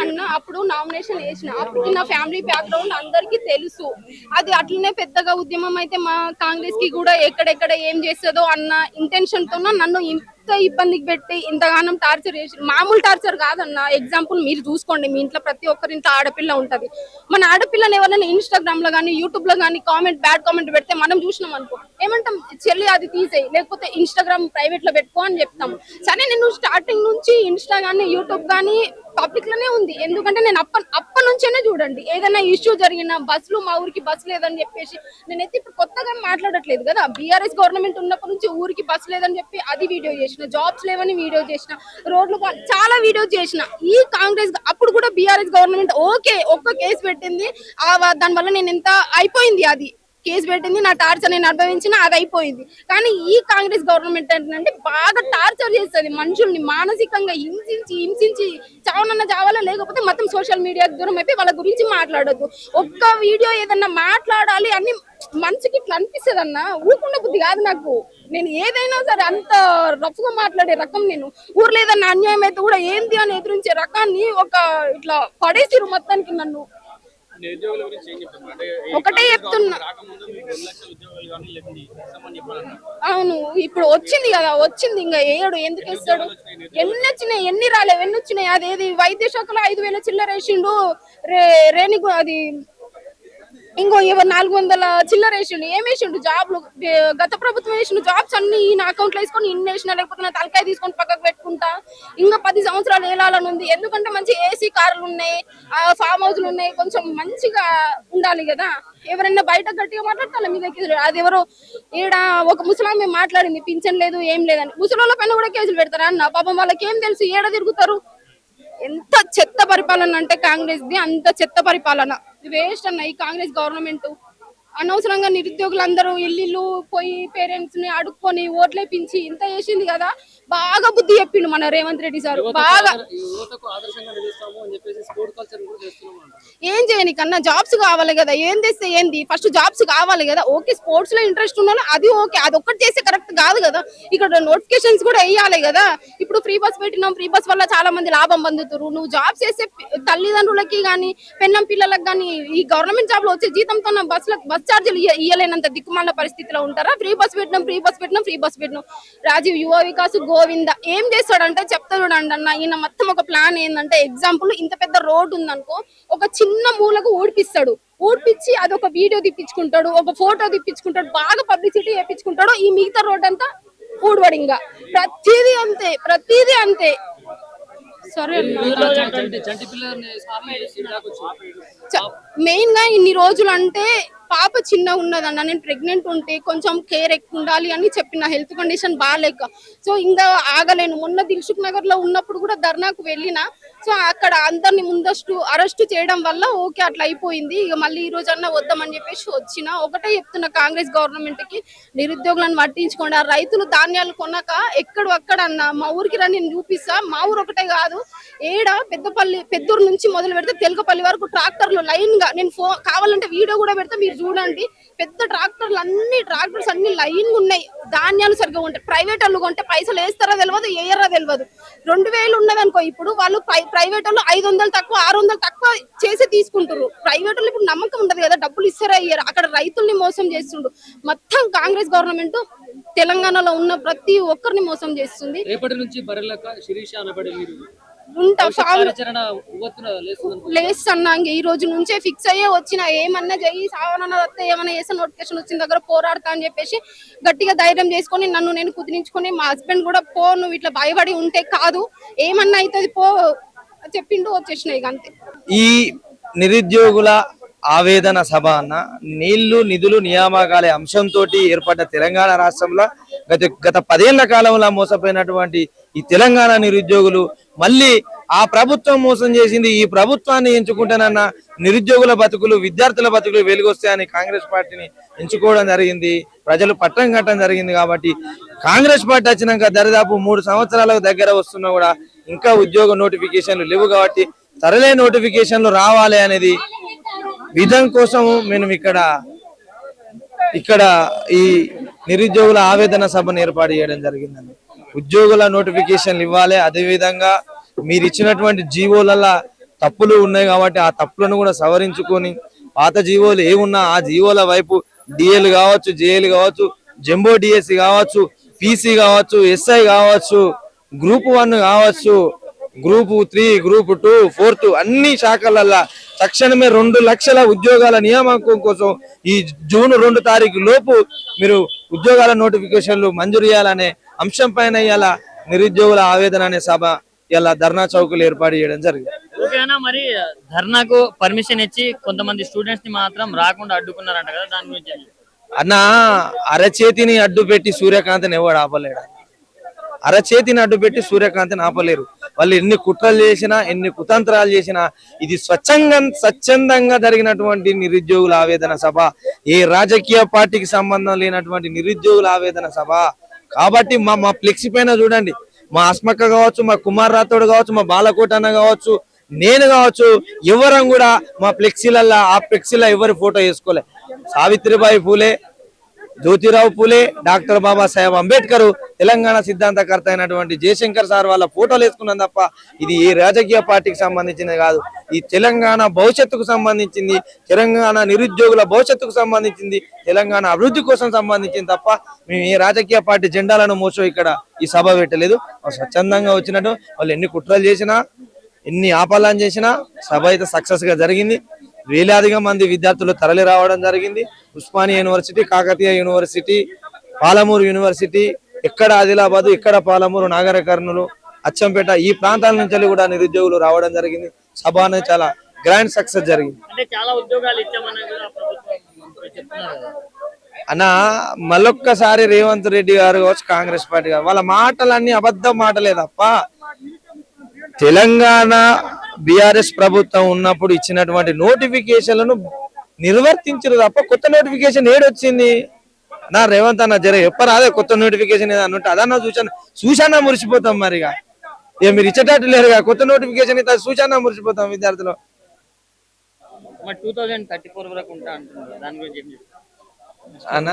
అన్న అప్పుడు నామినేషన్ వేసిన అప్పుడు నా ఫ్యామిలీ బ్యాక్గ్రౌండ్ అందరికి తెలుసు. అది అట్లనే పెద్దగా ఉద్యమం అయితే మా కాంగ్రెస్ కి కూడా ఎక్కడెక్కడ ఏం చేస్తుందో అన్న ఇంటెన్షన్ తో నన్ను ఇంత ఇబ్బందికి పెట్టి ఇంతగానం టార్చర్ చేసి, మామూలు టార్చర్ కాదన్న. ఎగ్జాంపుల్ మీరు చూసుకోండి, మీ ఇంట్లో ప్రతి ఒక్కరి ఇంట్లో ఆడపిల్ల ఉంటది. మన ఆడపిల్లని ఎవరైనా ఇన్స్టాగ్రామ్ లో కానీ యూట్యూబ్ లో కానీ బ్యాడ్ కామెంట్ పెడితే మనం చూసినాం అనుకో, ఏమంటాం, చెల్లి అది తీసేయి లేకపోతే ఇన్స్టాగ్రామ్ ప్రైవేట్ లో పెట్టుకో అని చెప్తాం. సరే, నేను స్టార్టింగ్ నుంచి ఇన్స్టా గానీ యూట్యూబ్ గానీ పబ్లిక్ లోనే ఉంది. ఎందుకంటే నేను అప్పటి నుంచేనే చూడండి, ఏదైనా ఇష్యూ జరిగిన బస్సులు, మా ఊరికి బస్సు లేదని చెప్పేసి నేనైతే ఇప్పుడు కొత్తగా మాట్లాడట్లేదు కదా. బీఆర్ఎస్ గవర్నమెంట్ ఉన్నప్పటి నుంచి ఊరికి బస్సు లేదని చెప్పి అది వీడియో చేసిన, జాబ్స్ లేవని వీడియో చేసిన, రోడ్లు చాలా వీడియో చేసిన. ఈ కాంగ్రెస్ అప్పుడు కూడా బీఆర్ఎస్ గవర్నమెంట్ ఓకే ఒక్క కేసు పెట్టింది, దాని వల్ల నేను ఎంత అయిపోయింది, అది కేసు పెట్టింది, నా టార్చర్ నేను అనుభవించిన, అది అయిపోయింది. కానీ ఈ కాంగ్రెస్ గవర్నమెంట్ ఏంటంటే బాగా టార్చర్ చేస్తుంది మనుషుల్ని, మానసికంగా హింసించి చావనన్న చావాలా, లేకపోతే మొత్తం సోషల్ మీడియా దూరం అయిపోయి వాళ్ళ గురించి మాట్లాడొద్దు. ఒక్క వీడియో ఏదన్నా మాట్లాడాలి అని మనసుకి ఇట్లా అనిపిస్తుంది అన్న, ఊరుకున్న బుద్ధి కాదు నాకు. నేను ఏదైనా సరే అంత రఫ్ గా మాట్లాడే రకం. నేను ఊర్లో ఏదన్నా అన్యాయం అయితే కూడా ఏంది అని ఎదురించే రకాన్ని ఒక ఇట్లా పడేసిరు మొత్తానికి నన్ను. ఒకటే చెప్తున్నా, అవును ఇప్పుడు వచ్చింది కదా, వచ్చింది ఇంకా ఏడు ఎందుకు ఇస్తాడు. ఎన్ని వచ్చినాయి, ఎన్ని రాలేవు, ఎన్ని వచ్చినాయి. అదేది వైద్య శాఖలో 5,000 చిల్లర వేసిండు, రేణిగు అది ఇంకో 400 చిల్లర వేసిండు. ఏం వేసిండు జాబ్లు, గత ప్రభుత్వం వేసిన జాబ్స్ అన్ని నా అకౌంట్ లో వేసుకొని ఇన్ని వేసిన, లేకపోతే నా తలకాయ తీసుకొని పక్కకు పెట్టుకుంటా. ఇంకా 10 సంవత్సరాలు వేలాలని ఉంది. ఎందుకంటే మంచి ఏసీ కార్లు ఉన్నాయి, ఫామ్ హౌస్లు ఉన్నాయి, కొంచెం మంచిగా ఉండాలి కదా. ఎవరైనా బయట గట్టిగా మాట్లాడతారా మీ దగ్గర? అది ఎవరో ఈడ ఒక ముసలామె మాట్లాడింది, పింఛన్ లేదు ఏం లేదని. ముసలాళ్ళ పైన కూడా కేసులు పెడతారా అన్న? పాపం వాళ్ళకి ఏం తెలుసు, ఏడ తిరుగుతారు. ఎంత చెత్త పరిపాలన అంటే కాంగ్రెస్ ది, అంత చెత్త పరిపాలన. వేస్ట్ అన్న ఈ కాంగ్రెస్ గవర్నమెంట్. అనవసరంగా నిరుద్యోగులందరూ ఇల్లు పోయి పేరెంట్స్ ని అడుక్కొని ఓట్లేపించి ఇంత చేసింది కదా. బాగా బుద్ధి చెప్పిండు మన రేవంత్ రెడ్డి సార్. బాగా ఏం చేయని కన్నా జాబ్స్ కావాలి కదా. ఏం చేస్తే ఏంది, ఫస్ట్ జాబ్స్ కావాలి కదా. ఓకే, స్పోర్ట్స్ లో ఇంట్రెస్ట్ ఉన్నా అది ఓకే, అది ఒక్కటి చేస్తే కరెక్ట్ కాదు కదా. ఇక్కడ నోటిఫికేషన్స్ కూడా వేయాలి కదా. ఇప్పుడు ఫ్రీ బస్ పెట్టినాం, ఫ్రీ బస్ వల్ల చాలా మంది లాభం పొందుతారు. నువ్వు జాబ్స్ చేసే తల్లిదండ్రులకి గానీ పెన్నం పిల్లలకు గానీ ఈ గవర్నమెంట్ జాబ్ లో వచ్చే జీతంతో బస్ ఛార్జీలు ఇయ్యలేనంత దిక్కుమాల పరిస్థితిలో ఉంటారా? ఫ్రీ బస్ పెట్టినాం. రాజీవ్, యువ వికాస్, గోవింద ఏం చేస్తాడంటే చెప్తా చూడండి అన్న. ఈయన మొత్తం ఒక ప్లాన్ ఏంటంటే, ఎగ్జాంపుల్ ఇంత పెద్ద రోడ్ ఉందనుకో, ఒక చిన్న మూలకు ఊడిపిస్తాడు. ఊడిపించి అదొక వీడియో తీపించుకుంటాడు, ఒక ఫోటో తీపించుకుంటాడు, బాగా పబ్లిసిటీ చేయించుకుంటాడు. ఈ మిగతా రోడ్ అంతా ఊడవడింగా. ప్రతిదీ అంతే. సరే, మెయిన్ గా ఇన్ని రోజులు అంటే పాప చిన్న ఉన్నదన్న, నేను ప్రెగ్నెంట్ ఉంటే కొంచెం కేర్ ఎక్కువ ఉండాలి అని చెప్పిన, హెల్త్ కండిషన్ బాగాలేక. సో ఇంకా ఆగలేను. మొన్న దిల్సుఖ్ నగర్ లో ఉన్నప్పుడు కూడా ధర్నాకు వెళ్ళిన. సో అక్కడ అందరిని ముందస్తు అరెస్ట్ చేయడం వల్ల ఓకే అట్లా అయిపోయింది. ఇక మళ్ళీ ఈ రోజు అన్నా వద్దామని చెప్పేసి వచ్చిన. ఒకటే చెప్తున్నా కాంగ్రెస్ గవర్నమెంట్ కి, నిరుద్యోగులను పట్టించుకోండి. ఆ రైతులు ధాన్యాలు కొన్నాక ఎక్కడు అక్కడ అన్న మా ఊరికి రండి, నేను చూపిస్తా. మా ఊరు ఒకటే కాదు, ఏడ పెద్దూరు నుంచి మొదలు పెడితే తెలకపల్లి వరకు ట్రాక్టర్లు లైన్ గా, నేను కావాలంటే వీడియో కూడా పెడితే మీరు చూడండి. పెద్ద ట్రాక్టర్స్ అన్ని లైన్ ఉన్నాయి. ధాన్యాలు సరిగ్గా ఉంటాయి. ప్రైవేట్ వాళ్ళు కొంటే పైసలు వేస్తారా తెలియదు, వేయరా తెలియదు. 2,000 ఉన్నదనుకో, ఇప్పుడు వాళ్ళు ప్రైవేట్ వాళ్ళు 500 తక్కువ 600 తక్కువ చేసి తీసుకుంటారు. ప్రైవేట్ వాళ్ళు ఇప్పుడు నమ్మకం ఉండదు కదా, డబ్బులు ఇస్తారా ఇయ్యరా. అక్కడ రైతుల్ని మోసం చేస్తుండ్రు. మొత్తం కాంగ్రెస్ గవర్నమెంట్ తెలంగాణలో ఉన్న ప్రతి ఒక్కరిని మోసం చేస్తుంది. రేపటి నుంచి బర్రెలక శిరీష అనబడే మీరు లేస్తున్నా. ఈ రోజు నుంచే ఫిక్స్ అయ్యే వచ్చిన, ఏమన్నా చెయ్యి సావనన్న వస్తే ఏమన్నా చేస్తే నోటిఫికేషన్ వచ్చిన దగ్గర పోరాడతా అని చెప్పేసి గట్టిగా ధైర్యం చేసుకొని నన్ను నేను కుదిరించుకొని, మా హస్బెండ్ కూడా పో, నువ్వు ఇట్లా భయపడి ఉంటే కాదు, ఏమన్నా అవుతుంది పో చెప్పిండు, వచ్చేసినాయి అంతే. ఈ నిరుద్యోగుల ఆవేదన సభ అన్న, నీళ్లు నిధులు నియామకాల అంశంతో ఏర్పడ్డ తెలంగాణ రాష్ట్రంలో గత 10 ఏళ్ల కాలంలో మోసపోయినటువంటి ఈ తెలంగాణ నిరుద్యోగులు మళ్ళీ ఆ ప్రభుత్వం మోసం చేసింది, ఈ ప్రభుత్వాన్ని ఎంచుకుంటానన్న నిరుద్యోగుల బతుకులు, విద్యార్థుల బతుకులు వెలుగొస్తాయని కాంగ్రెస్ పార్టీని ఎంచుకోవడం జరిగింది. ప్రజలు పట్టం కట్టడం జరిగింది. కాబట్టి కాంగ్రెస్ పార్టీ వచ్చినాక దరిదాపు 3 సంవత్సరాలకు దగ్గర వస్తున్నా కూడా ఇంకా ఉద్యోగ నోటిఫికేషన్లు లేవు. కాబట్టి సరళ నోటిఫికేషన్లు రావాలి అనేది విధం కోసం మేము ఇక్కడ ఈ నిరుద్యోగుల ఆవేదన సభను ఏర్పాటు చేయడం జరిగిందండి. ఉద్యోగుల నోటిఫికేషన్లు ఇవ్వాలి. అదేవిధంగా మీరు ఇచ్చినటువంటి జీవోలలో తప్పులు ఉన్నాయి కాబట్టి ఆ తప్పులను కూడా సవరించుకొని పాత జీవోలు ఏమున్నా ఆ జీవోల వైపు డిఎల్ కావచ్చు, జేఎల్ కావచ్చు, జంబో డిఎస్సి కావచ్చు, పీసీ కావచ్చు, ఎస్ఐ కావచ్చు, గ్రూప్ 1 కావచ్చు, గ్రూప్ 3, గ్రూప్ 2, 4 అన్ని శాఖలల్లో తక్షణమే 2 లక్షల ఉద్యోగాల నియామకం కోసం ఈ జూన్ 2 తారీఖు లోపు మీరు ఉద్యోగాల నోటిఫికేషన్లు మంజూరు చేయాలనే అంశం పైన ఇలా నిరుద్యోగుల ఆవేదన అనే సభ ఇలా ధర్నా చౌకులు ఏర్పాటు చేయడం జరిగింది. ఓకేనా, మరి ధర్నాకు పర్మిషన్ ఇచ్చి కొంతమంది స్టూడెంట్స్ ని మాత్రం రాకుండా అడ్డుకున్నారంట కదా, దాని గురించి ఏం చెప్తారు? అన్న అరచేతిని అడ్డు పెట్టి సూర్యకాంతిని ఎవడు ఆపలేడు. అరచేతిని అడ్డు పెట్టి సూర్యకాంతిని ఆపలేరు. వాళ్ళు ఎన్ని కుట్రలు చేసినా, ఎన్ని కుతంత్రాలు చేసినా ఇది స్వచ్ఛందంగా జరిగినటువంటి నిరుద్యోగుల ఆవేదన సభ, ఏ రాజకీయ పార్టీకి సంబంధం లేనటువంటి నిరుద్యోగుల ఆవేదన సభ. కాబట్టి మా ఫ్లెక్సీ పైన చూడండి, మా అస్మక్క కావచ్చు, మా కుమార్ రాథోడ్ కావచ్చు, మా బాలకోట అన్న కావచ్చు, నేను కావచ్చు, ఎవరం కూడా మా ఫ్లెక్సీలల్లో ఆ ఫ్లెక్సీలో ఎవరి ఫోటో వేసుకోలే. సావిత్రిబాయి పూలే, జ్యోతిరావు పూలే, డాక్టర్ బాబాసాహెబ్ అంబేద్కర్, తెలంగాణ సిద్ధాంతకర్త అయినటువంటి జయశంకర్ సార్ వాళ్ళ ఫోటోలు వేసుకున్నాం తప్ప ఇది ఏ రాజకీయ పార్టీకి సంబంధించింది కాదు. ఈ తెలంగాణ భవిష్యత్తుకు సంబంధించింది, తెలంగాణ నిరుద్యోగుల భవిష్యత్తుకు సంబంధించింది, తెలంగాణ అభివృద్ధి కోసం సంబంధించింది తప్ప మేము ఏ రాజకీయ పార్టీ జెండాలను మోసో ఇక్కడ ఈ సభ పెట్టలేదు. స్వచ్ఛందంగా వచ్చినట్టు వాళ్ళు ఎన్ని కుట్రలు చేసినా, ఎన్ని ఆపాలని చేసినా సభ అయితే సక్సెస్ గా జరిగింది. వేలాదిగా మంది విద్యార్థులు తరలి రావడం జరిగింది. Osmania university, Kakatiya university, Palamuru university, ఎక్కడ ఆదిలాబాద్, ఇక్కడ పాలమూరు, నాగర్ కర్నూలు, అచ్చంపేట ఈ ప్రాంతాల నుంచి కూడా నిరుద్యోగులు రావడం జరిగింది. సభ అనేది చాలా గ్రాండ్ సక్సెస్ జరిగింది. అంటే చాలా ఉద్యోగాలు ఇచ్చామని కూడా ప్రభుత్వం మంత్రులు చెప్తున్నారు కదా. అన్న మళ్ళొక్కసారి రేవంత్ రెడ్డి గారు కావచ్చు, కాంగ్రెస్ పార్టీ గారు వాళ్ళ మాటలన్నీ అబద్ధం మాటలే తప్ప తెలంగాణ బీఆర్ఎస్ ప్రభుత్వం ఉన్నప్పుడు ఇచ్చినటువంటి నోటిఫికేషన్లను నిర్వర్తించరు తప్ప కొత్త నోటిఫికేషన్ ఏడొచ్చింది. నా రేవంత్ అన్న జర చెప్పరాదే కొత్త నోటిఫికేషన్ ఏదన్నుంటే అదన్నా చూసానా మురిసిపోతాం. మరిగా ఇక మీరు ఇచ్చేటట్టు లేరుగా కొత్త నోటిఫికేషన్ అయితే చూసానా మురిసిపోతాం విద్యార్థులు. మరి 2034 వరకు ఉంటా అంటున్నారు, దాని గురించి ఏం చెప్తారు అన్న?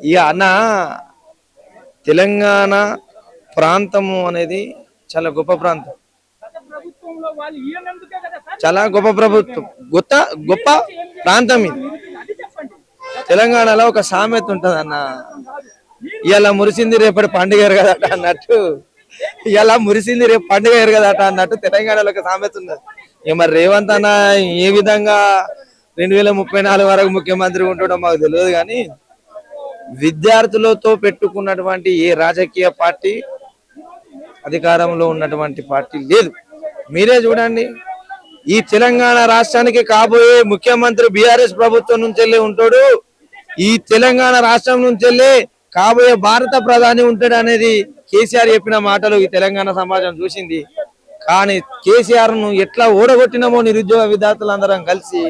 ఇక అన్న తెలంగాణ ప్రాంతము అనేది చాలా గొప్ప ప్రాంతం, చాలా గొప్ప ప్రభుత్వం, గొప్ప ప్రాంతం ఇది. తెలంగాణలో ఒక సామెత ఉంటది అన్న, ఇలా మురిసింది రేపటి పండుగ ఎరగదట అన్నట్టు, ఇలా మురిసింది రేపు పండుగ ఎరగదట అన్నట్టు తెలంగాణలో ఒక సామెత ఉన్నది. ఇక మరి రేవంత్ అన్న ఏ విధంగా 2034 వరకు ముఖ్యమంత్రి ఉంటాడో మాకు తెలియదు, కానీ విద్యార్థులతో పెట్టుకున్నటువంటి ఏ రాజకీయ పార్టీ అధికారంలో ఉన్నటువంటి పార్టీ లేదు. మీరే చూడండి, ఈ తెలంగాణ రాష్ట్రానికి కాబోయే ముఖ్యమంత్రి బీఆర్ఎస్ ప్రభుత్వం నుంచి ఉంటాడు, ఈ తెలంగాణ రాష్ట్రం నుంచి కాబోయే భారత ప్రధాని ఉంటాడు అనేది కేసీఆర్ చెప్పిన మాటలు ఈ తెలంగాణ సమాజం చూసింది. కానీ కేసీఆర్ ను ఎట్లా ఓడగొట్టినామో నిరుద్యోగ విద్యార్థులందరం కలిసి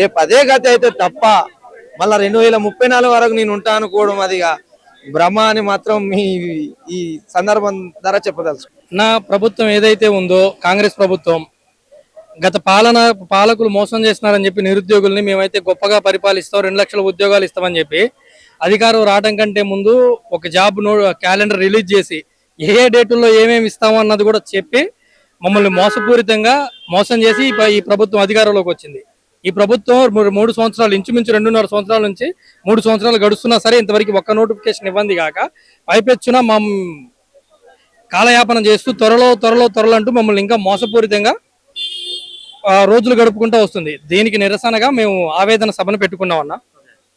రేపు అదే గతి అయితే తప్ప మళ్ళా 2034 వరకు నేను ఉంటా అనుకోవడం అదిగా భ్రమ అని మాత్రం ఈ సందర్భం ద్వారా చెప్పదలుచు. నా ప్రభుత్వం ఏదైతే ఉందో కాంగ్రెస్ ప్రభుత్వం, గత పాలకులు మోసం చేస్తున్నారని చెప్పి నిరుద్యోగుల్ని మేమైతే గొప్పగా పరిపాలిస్తాం, 2 లక్షల ఉద్యోగాలు ఇస్తామని చెప్పి అధికారం రావడం కంటే ముందు ఒక జాబ్ క్యాలెండర్ రిలీజ్ చేసి ఏ డేటుల్లో ఏమేమి ఇస్తామో అన్నది కూడా చెప్పి మమ్మల్ని మోసపూరితంగా మోసం చేసి ఈ ప్రభుత్వం అధికారంలోకి వచ్చింది. ఈ ప్రభుత్వం 3 సంవత్సరాలు, ఇంచుమించు 2.5 సంవత్సరాల నుంచి 3 సంవత్సరాలు గడుస్తున్నా సరే ఇంతవరకు ఒక్క నోటిఫికేషన్ ఇవ్వండి కాక పైపెచ్చున మా కాలయాపన చేస్తూ త్వరలో అంటూ మమ్మల్ని ఇంకా మోసపూరితంగా రోజులు గడుపుకుంటూ వస్తుంది. దీనికి నిరసనగా మేము ఆవేదన సభను పెట్టుకున్నాం అన్న.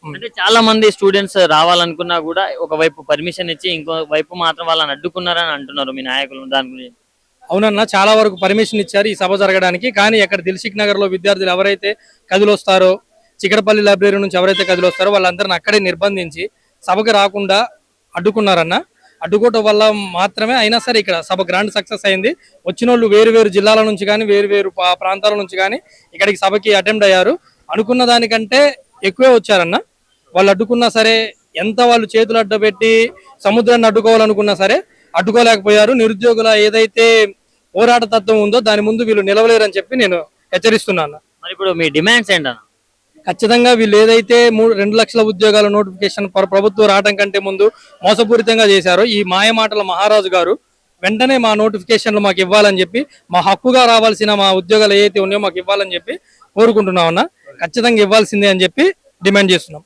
అంటే చాలా మంది స్టూడెంట్స్ రావాలనుకున్నా కూడా ఒకవైపు పర్మిషన్ ఇచ్చి ఇంకో వైపు మాత్రం వాళ్ళని అడ్డుకున్నారని అంటున్నారు మీ నాయకులు, దాని గురించి? అవునన్నా, చాలా వరకు పర్మిషన్ ఇచ్చారు ఈ సభ జరగడానికి. కానీ అక్కడ దిల్సుఖ్ నగర్ లో విద్యార్థులు ఎవరైతే కదిలొస్తారో, చికటపల్లి లైబ్రరీ నుంచి ఎవరైతే కదిలొస్తారో వాళ్ళందరిని అక్కడే నిర్బంధించి సభకు రాకుండా అడ్డుకున్నారన్న. అడ్డుకోవటం వల్ల మాత్రమే అయినా సరే ఇక్కడ సభ గ్రాండ్ సక్సెస్ అయింది. వచ్చిన వాళ్ళు వేరు జిల్లాల నుంచి కానీ వేరు ప్రాంతాల నుంచి కానీ ఇక్కడికి సభకి అటెండ్ అయ్యారు. అనుకున్న దానికంటే ఎక్కువే వచ్చారన్న. వాళ్ళు అడ్డుకున్నా సరే, ఎంత వాళ్ళు చేతులు అడ్డబెట్టి సముద్రాన్ని అడ్డుకోవాలనుకున్నా సరే అడ్డుకోలేకపోయారు. నిరుద్యోగుల ఏదైతే పోరాట తత్వం ఉందో దాని ముందు వీళ్ళు నిలవలేరని చెప్పి నేను హెచ్చరిస్తున్నాను. మరి ఇప్పుడు మీ డిమాండ్స్ ఏంటన్నా? ఖచ్చితంగా వీళ్ళు ఏదైతే 2 లక్షల ఉద్యోగాల నోటిఫికేషన్ ప్రభుత్వం రావడం కంటే ముందు మోసపూరితంగా చేశారో ఈ మాయమాటల మహారాజు గారు వెంటనే మా నోటిఫికేషన్లు మాకు ఇవ్వాలని చెప్పి, మా హక్కుగా రావాల్సిన మా ఉద్యోగాలు ఏవైతే ఉన్నాయో మాకు ఇవ్వాలని చెప్పి కోరుకుంటున్నాం అన్న. ఖచ్చితంగా ఇవ్వాల్సిందే అని చెప్పి డిమాండ్ చేస్తున్నాం.